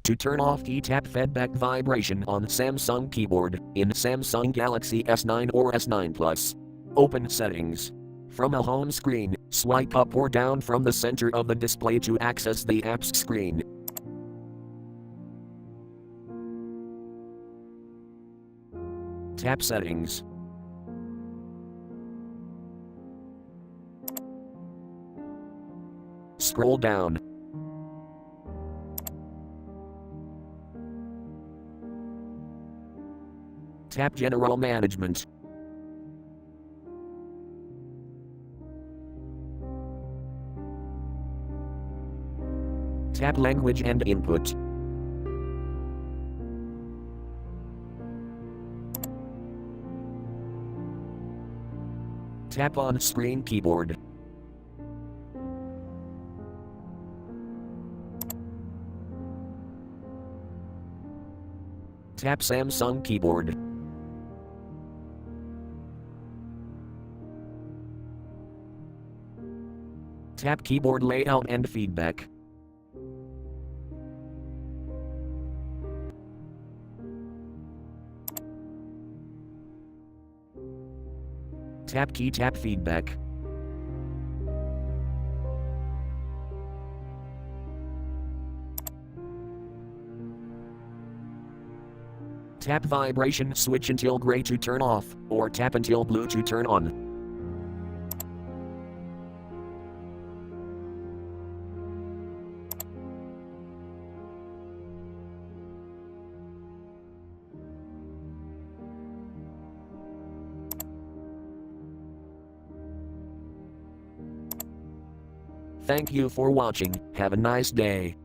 To turn off tap feedback vibration on Samsung keyboard in Samsung Galaxy S9 or S9 Plus. Open Settings. From a home screen, swipe up or down from the center of the display to access the apps screen. Tap Settings. Scroll down. Tap General Management. Tap Language and Input. Tap on Screen Keyboard. Tap Samsung Keyboard. Tap Keyboard Layout and Feedback. Tap Key Tap Feedback. Tap Vibration switch until gray to turn off, or tap until blue to turn on. Thank you for watching. Have a nice day.